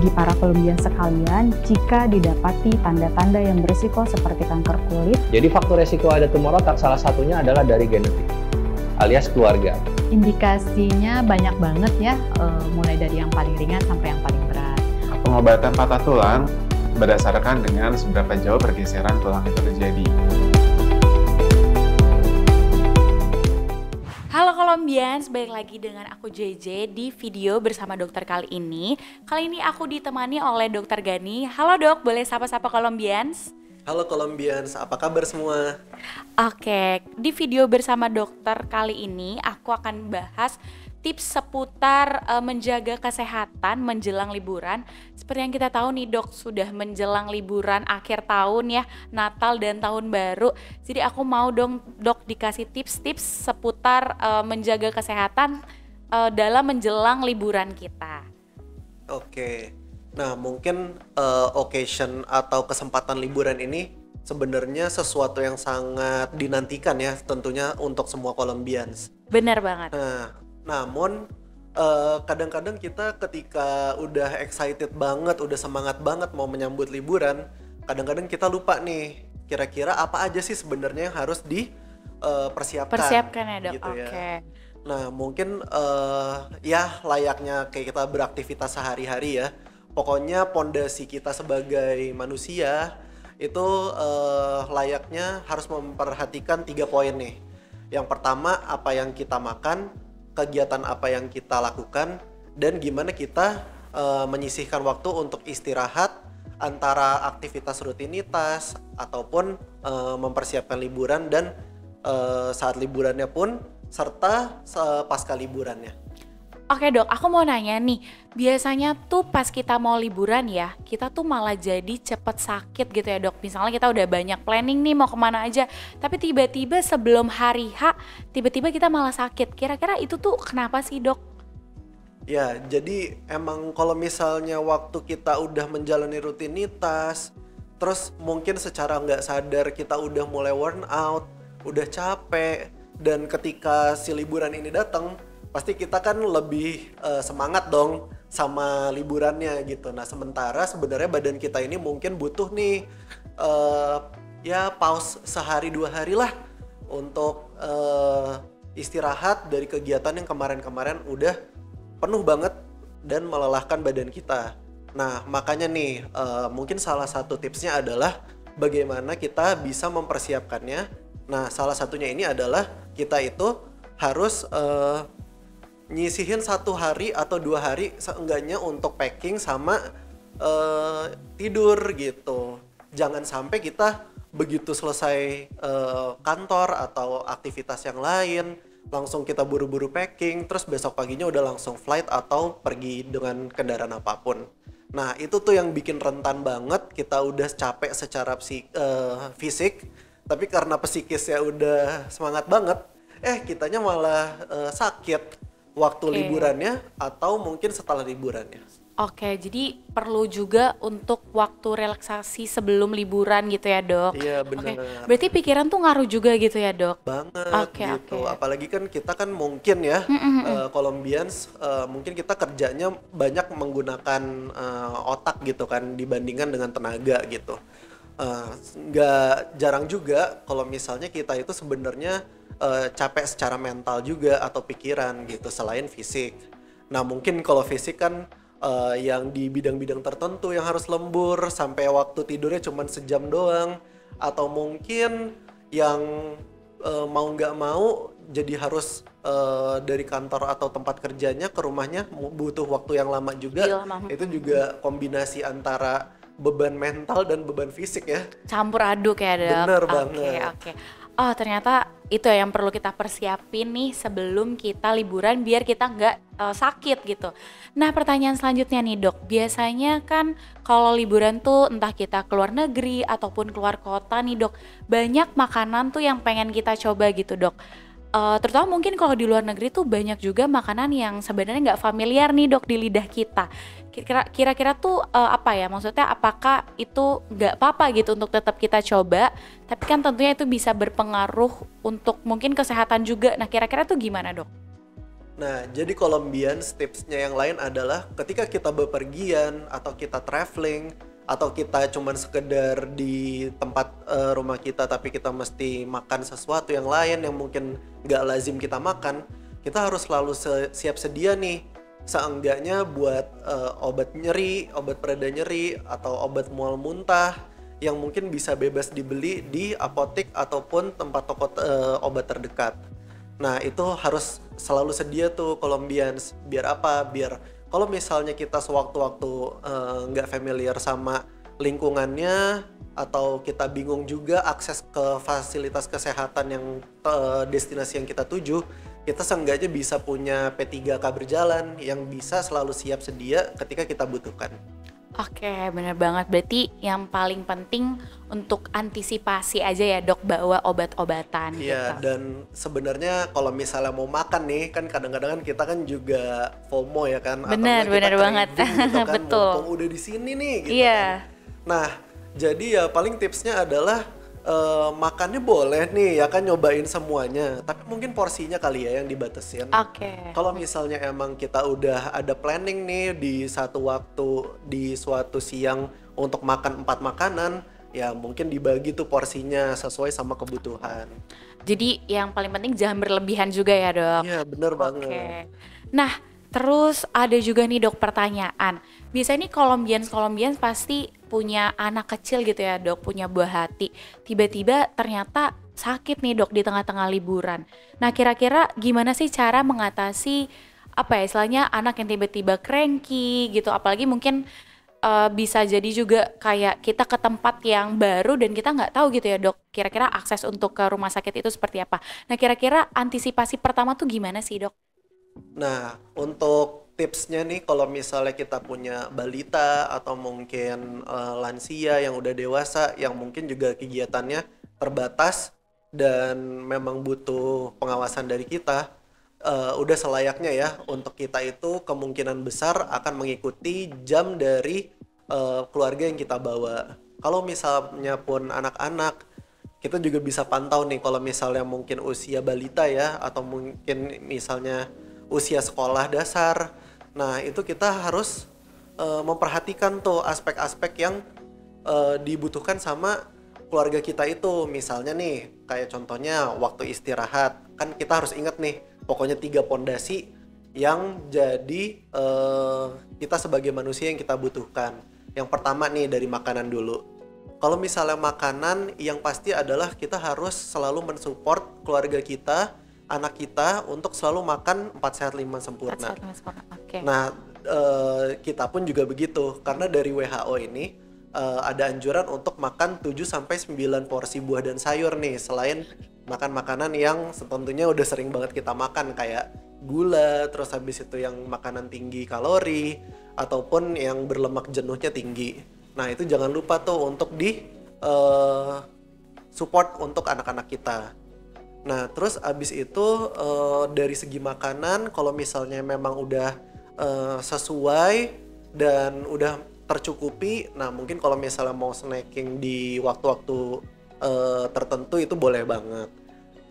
bagi para Colombian sekalian jika didapati tanda-tanda yang berisiko seperti kanker kulit. Jadi faktor resiko ada tumor otak salah satunya adalah dari genetik, alias keluarga. Indikasinya banyak banget ya, mulai dari yang paling ringan sampai yang paling berat. Pengobatan patah tulang berdasarkan dengan seberapa jauh pergeseran tulang itu terjadi. Halo Colombians, balik lagi dengan aku JJ di video bersama dokter kali ini. Kali ini aku ditemani oleh Dokter Gani. Halo dok, boleh sapa-sapa Colombians? Halo Colombians, apa kabar semua? Oke, di video bersama dokter kali ini aku akan bahas tips seputar menjaga kesehatan menjelang liburan. Seperti yang kita tahu nih dok, sudah menjelang liburan akhir tahun ya, Natal dan Tahun Baru. Jadi aku mau dong dok dikasih tips-tips seputar menjaga kesehatan dalam menjelang liburan kita. Oke, nah mungkin occasion atau kesempatan liburan ini sebenarnya sesuatu yang sangat dinantikan ya tentunya untuk semua Colombians. Benar banget. Namun kadang-kadang kita ketika udah excited banget, udah semangat banget mau menyambut liburan, kadang-kadang kita lupa nih kira-kira apa aja sih sebenarnya yang harus dipersiapkan ya dok, gitu ya. Oke. Nah mungkin ya layaknya kayak kita beraktivitas sehari-hari ya, pokoknya pondasi kita sebagai manusia itu layaknya harus memperhatikan 3 poin nih. Yang pertama, apa yang kita makan, kegiatan apa yang kita lakukan, dan gimana kita menyisihkan waktu untuk istirahat antara aktivitas rutinitas ataupun mempersiapkan liburan dan saat liburannya pun serta pasca liburannya. Oke dok, aku mau nanya nih, biasanya tuh pas kita mau liburan ya, kita tuh malah jadi cepet sakit gitu ya dok. Misalnya kita udah banyak planning nih mau kemana aja, tapi tiba-tiba sebelum hari H, tiba-tiba kita malah sakit. Kira-kira itu tuh kenapa sih dok? Ya, jadi emang kalau misalnya waktu kita udah menjalani rutinitas, terus mungkin secara nggak sadar kita udah mulai worn out, udah capek, dan ketika si liburan ini datang, pasti kita kan lebih semangat dong sama liburannya gitu. Nah sementara sebenarnya badan kita ini mungkin butuh nih ya pause sehari 2 hari lah untuk istirahat dari kegiatan yang kemarin-kemarin udah penuh banget dan melelahkan badan kita. Nah makanya nih mungkin salah satu tipsnya adalah bagaimana kita bisa mempersiapkannya. Nah salah satunya ini adalah kita itu harus nyisihin 1 hari atau 2 hari seenggaknya untuk packing sama tidur gitu. Jangan sampai kita begitu selesai kantor atau aktivitas yang lain langsung kita buru-buru packing, terus besok paginya udah langsung flight atau pergi dengan kendaraan apapun. Nah itu tuh yang bikin rentan banget, kita udah capek secara fisik, tapi karena psikisnya udah semangat banget, kitanya malah sakit waktu liburannya atau mungkin setelah liburannya. Oke, jadi perlu juga untuk waktu relaksasi sebelum liburan gitu ya dok? Iya benar. Berarti pikiran tuh ngaruh juga gitu ya dok? Banget gitu. Apalagi kan kita kan mungkin ya Colombians mungkin kita kerjanya banyak menggunakan otak gitu kan dibandingkan dengan tenaga gitu. Nggak jarang juga kalau misalnya kita itu sebenarnya capek secara mental juga atau pikiran gitu selain fisik. Nah mungkin kalau fisik kan yang di bidang-bidang tertentu yang harus lembur sampai waktu tidurnya cuma sejam doang, atau mungkin yang mau nggak mau jadi harus dari kantor atau tempat kerjanya ke rumahnya butuh waktu yang lama juga. Itu juga kombinasi antara beban mental dan beban fisik ya. Campur aduk ya dok? Bener banget. Oke. Oh ternyata itu yang perlu kita persiapin nih sebelum kita liburan biar kita nggak sakit gitu. Nah pertanyaan selanjutnya nih dok, biasanya kan kalau liburan tuh entah kita keluar negeri ataupun keluar kota nih dok, banyak makanan tuh yang pengen kita coba gitu dok. Terutama mungkin kalau di luar negeri tuh banyak juga makanan yang sebenarnya nggak familiar nih dok di lidah kita. Kira-kira tuh apa ya, maksudnya apakah itu nggak apa-apa gitu untuk tetap kita coba, tapi kan tentunya itu bisa berpengaruh untuk mungkin kesehatan juga. Nah kira-kira tuh gimana dok? Nah, jadi Colombians tipsnya yang lain adalah ketika kita bepergian atau kita traveling atau kita cuman sekedar di tempat rumah kita tapi kita mesti makan sesuatu yang lain yang mungkin nggak lazim kita makan, kita harus selalu siap sedia nih. Seenggaknya buat obat nyeri, obat pereda nyeri, atau obat mual muntah yang mungkin bisa bebas dibeli di apotek ataupun tempat toko obat terdekat. Nah, itu harus selalu sedia tuh Colombians. Biar apa? Biar kalau misalnya kita sewaktu-waktu nggak familiar sama lingkungannya atau kita bingung juga akses ke fasilitas kesehatan yang destinasi yang kita tuju, kita seenggaknya bisa punya P3K berjalan yang bisa selalu siap sedia ketika kita butuhkan. Oke, bener banget. Berarti yang paling penting untuk antisipasi aja ya dok, bawa obat-obatan Iya, gitu. dan sebenarnya kalau misalnya mau makan nih, kan kadang-kadang kan kita kan juga FOMO ya kan, atau Bener, enggak kita bener banget. craving gitu kan, Betul. mumpung udah di sini nih gitu Iya. kan. Nah, jadi ya paling tipsnya adalah makannya boleh nih ya kan, nyobain semuanya, tapi mungkin porsinya kali ya yang dibatasin. Oke. Kalau misalnya emang kita udah ada planning nih di satu waktu di suatu siang untuk makan 4 makanan, ya mungkin dibagi tuh porsinya sesuai sama kebutuhan. Jadi yang paling penting jangan berlebihan juga ya dok. Iya, bener banget. Oke. Nah, terus ada juga nih dok pertanyaan. Biasanya nih Colombians pasti punya anak kecil gitu ya dok, punya buah hati. Tiba-tiba ternyata sakit nih dok di tengah-tengah liburan. Nah, kira-kira gimana sih cara mengatasi apa ya istilahnya anak yang tiba-tiba cranky gitu, apalagi mungkin bisa jadi juga kayak kita ke tempat yang baru dan kita nggak tahu gitu ya dok, kira-kira akses untuk ke rumah sakit itu seperti apa. Nah, kira-kira antisipasi pertama tuh gimana sih dok? Nah, untuk tipsnya nih kalau misalnya kita punya balita atau mungkin lansia yang udah dewasa yang mungkin juga kegiatannya terbatas dan memang butuh pengawasan dari kita, udah selayaknya ya untuk kita itu kemungkinan besar akan mengikuti jam dari keluarga yang kita bawa. Kalau misalnya pun anak-anak, kita juga bisa pantau nih kalau misalnya mungkin usia balita ya, atau mungkin misalnya usia sekolah dasar. Nah, itu kita harus memperhatikan tuh aspek-aspek yang dibutuhkan sama keluarga kita itu. Misalnya nih, kayak contohnya waktu istirahat. Kan kita harus ingat nih, pokoknya 3 pondasi yang jadi kita sebagai manusia yang kita butuhkan. Yang pertama nih dari makanan dulu. Kalau misalnya makanan, yang pasti adalah kita harus selalu mensupport keluarga kita, anak kita untuk selalu makan 4 sehat 5 sempurna. Oke. Nah, kita pun juga begitu, karena dari WHO ini ada anjuran untuk makan 7-9 porsi buah dan sayur nih, selain makan makanan yang tentunya udah sering banget kita makan kayak gula, terus habis itu yang makanan tinggi kalori ataupun yang berlemak jenuhnya tinggi. Nah, itu jangan lupa tuh untuk di support untuk anak-anak kita. Nah, terus abis itu dari segi makanan, kalau misalnya memang udah sesuai dan udah tercukupi, nah mungkin kalau misalnya mau snacking di waktu-waktu tertentu itu boleh banget.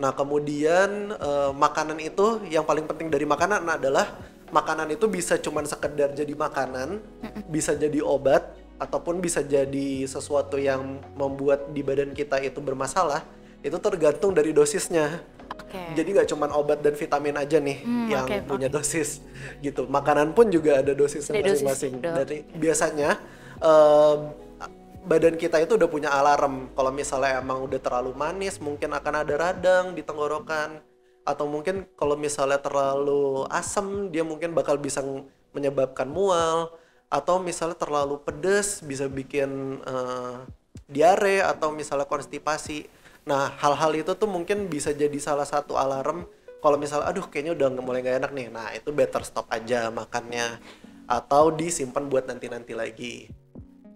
Nah, kemudian makanan itu, yang paling penting dari makanan adalah makanan itu bisa cuman sekedar jadi makanan, bisa jadi obat, ataupun bisa jadi sesuatu yang membuat di badan kita itu bermasalah. Itu tergantung dari dosisnya. Jadi nggak cuma obat dan vitamin aja nih yang punya dosis gitu. Makanan pun juga ada dosis masing-masing. Dari biasanya badan kita itu udah punya alarm. Kalau misalnya emang udah terlalu manis, mungkin akan ada radang di tenggorokan. Atau mungkin kalau misalnya terlalu asam, dia mungkin bakal bisa menyebabkan mual. Atau misalnya terlalu pedas, bisa bikin diare atau misalnya konstipasi. Nah, hal-hal itu tuh mungkin bisa jadi salah satu alarm kalau misalnya aduh kayaknya udah mulai nggak enak nih. Nah, itu better stop aja makannya atau disimpan buat nanti-nanti lagi.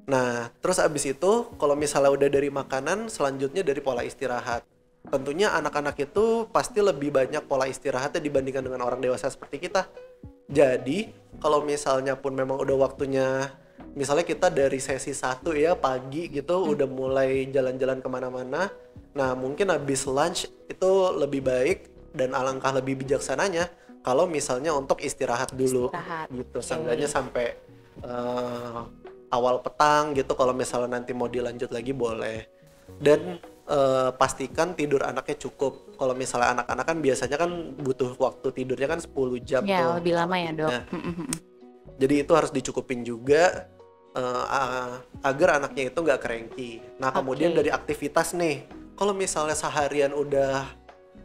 Nah, terus abis itu kalau misalnya udah dari makanan, selanjutnya dari pola istirahat. Tentunya anak-anak itu pasti lebih banyak pola istirahatnya dibandingkan dengan orang dewasa seperti kita. Jadi, kalau misalnya pun memang udah waktunya, misalnya kita dari sesi 1 ya pagi gitu udah mulai jalan-jalan kemana-mana. Nah, mungkin habis lunch itu lebih baik dan alangkah lebih bijaksananya kalau misalnya untuk istirahat dulu Istirahat, gitu, oke. seenggaknya sampai awal petang gitu. Kalau misalnya nanti mau dilanjut lagi boleh. Dan pastikan tidur anaknya cukup. Kalau misalnya anak-anak kan biasanya kan butuh waktu tidurnya kan 10 jam Ya, tuh. lebih lama ya dok. Nah, jadi itu harus dicukupin juga agar anaknya itu nggak cranky. Nah, kemudian Oke. dari aktivitas nih, kalau misalnya seharian udah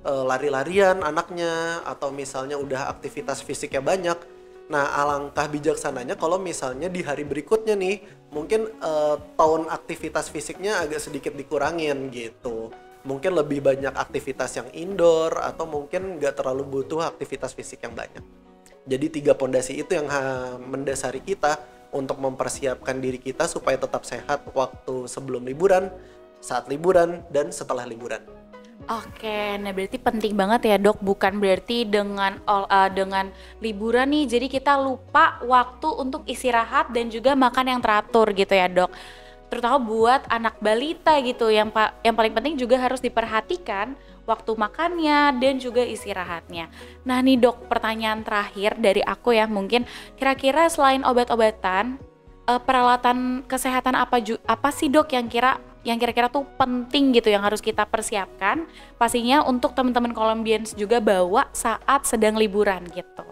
lari-larian anaknya atau misalnya udah aktivitas fisiknya banyak, nah alangkah bijaksananya kalau misalnya di hari berikutnya nih mungkin tone aktivitas fisiknya agak sedikit dikurangin gitu. Mungkin lebih banyak aktivitas yang indoor atau mungkin nggak terlalu butuh aktivitas fisik yang banyak. Jadi 3 pondasi itu yang mendasari kita untuk mempersiapkan diri kita supaya tetap sehat waktu sebelum liburan, saat liburan, dan setelah liburan. Oke, nah berarti penting banget ya dok, bukan berarti dengan liburan nih jadi kita lupa waktu untuk istirahat dan juga makan yang teratur gitu ya dok. Terutama buat anak balita gitu, yang paling penting juga harus diperhatikan waktu makannya dan juga istirahatnya. Nah nih dok, pertanyaan terakhir dari aku ya, mungkin kira-kira selain obat-obatan, peralatan kesehatan apa sih dok yang kira-kira tuh penting gitu yang harus kita persiapkan pastinya untuk teman-teman Colombians juga bawa saat sedang liburan gitu.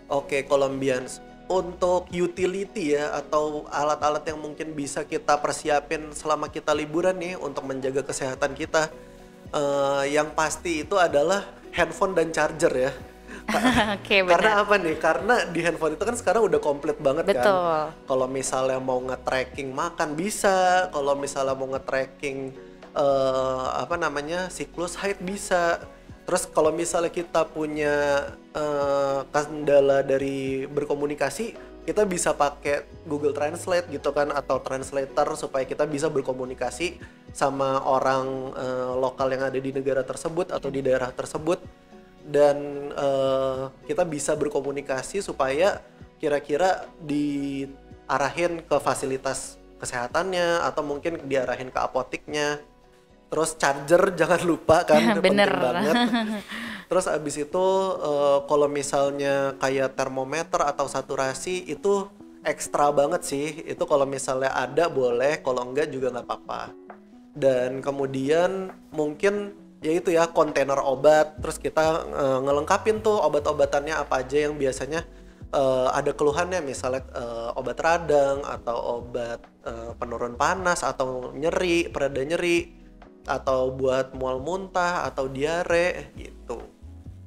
Oke, Colombians, untuk utility ya atau alat-alat yang mungkin bisa kita persiapin selama kita liburan nih untuk menjaga kesehatan kita, yang pasti itu adalah handphone dan charger ya. Oke, Karena benar. apa nih? Karena di handphone itu kan sekarang udah komplit banget kan. Betul. Kalau misalnya mau nge-tracking makan bisa, kalau misalnya mau nge-tracking siklus haid bisa. Terus kalau misalnya kita punya kendala dari berkomunikasi, kita bisa pakai Google Translate gitu kan, atau translator supaya kita bisa berkomunikasi sama orang lokal yang ada di negara tersebut atau di daerah tersebut. Dan kita bisa berkomunikasi supaya kira-kira diarahin ke fasilitas kesehatannya atau mungkin diarahin ke apoteknya. Terus charger jangan lupa kan, itu penting Bener. banget. Terus abis itu kalau misalnya kayak termometer atau saturasi itu ekstra banget sih. Itu kalau misalnya ada boleh, kalau enggak juga nggak apa-apa. Dan kemudian mungkin ya itu ya kontainer obat, terus kita ngelengkapin tuh obat-obatannya apa aja yang biasanya ada keluhannya, misalnya obat radang atau obat penurun panas atau nyeri, pereda nyeri, atau buat mual muntah atau diare gitu.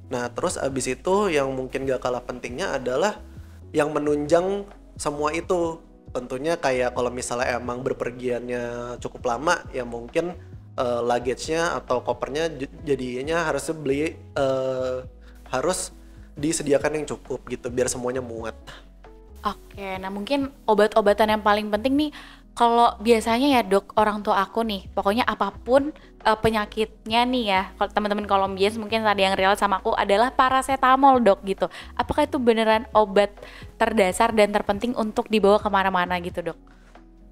Nah terus abis itu yang mungkin gak kalah pentingnya adalah yang menunjang semua itu. Tentunya kayak kalau misalnya emang berpergiannya cukup lama ya mungkin luggage-nya atau kopernya jadinya harus disediakan yang cukup gitu biar semuanya muat. Oke, nah mungkin obat-obatan yang paling penting nih, kalau biasanya ya dok, orang tua aku nih, pokoknya apapun penyakitnya nih ya, kalau teman-teman Colombians mungkin tadi yang relate sama aku adalah paracetamol dok gitu. Apakah itu beneran obat terdasar dan terpenting untuk dibawa kemana-mana gitu dok?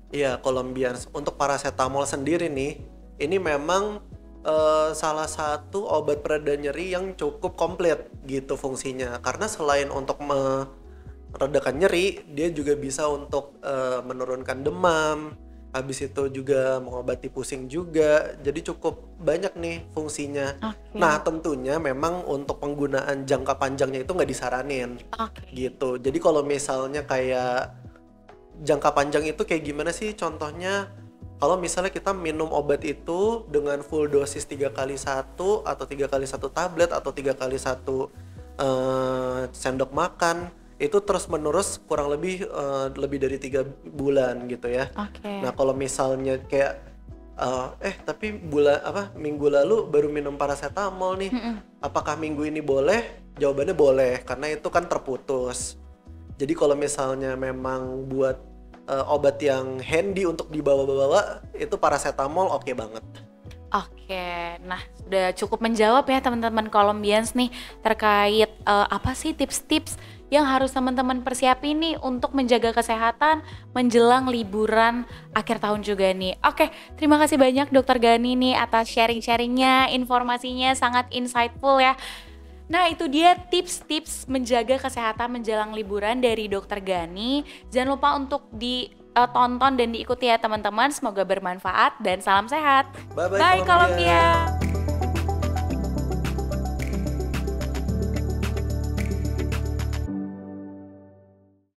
Iya, Colombians, untuk paracetamol sendiri nih, ini memang salah satu obat pereda nyeri yang cukup komplit gitu fungsinya. Karena selain untuk meredakan nyeri, dia juga bisa untuk menurunkan demam, habis itu juga mengobati pusing juga. Jadi cukup banyak nih fungsinya. Oke. Nah tentunya memang untuk penggunaan jangka panjangnya itu nggak disaranin Oke. gitu. Jadi kalau misalnya kayak jangka panjang itu kayak gimana sih contohnya? Kalau misalnya kita minum obat itu dengan full dosis 3 kali 1 atau 3 kali 1 tablet atau 3 kali 1 sendok makan, itu terus menerus kurang lebih dari 3 bulan gitu ya. Oke. Nah kalau misalnya kayak tapi minggu lalu baru minum paracetamol nih, apakah minggu ini boleh? Jawabannya boleh, karena itu kan terputus. Jadi kalau misalnya memang buat obat yang handy untuk dibawa-bawa, itu paracetamol oke banget. Oke, nah sudah cukup menjawab ya teman-teman Colombians nih terkait apa sih tips-tips yang harus teman-teman persiapin nih untuk menjaga kesehatan menjelang liburan akhir tahun juga nih. Oke, terima kasih banyak Dokter Gani nih atas sharing-sharingnya, informasinya sangat insightful ya. Nah itu dia tips-tips menjaga kesehatan menjelang liburan dari Dokter Gani. Jangan lupa untuk ditonton dan diikuti ya teman-teman. Semoga bermanfaat dan salam sehat. Bye-bye Bye Columbia. Columbia.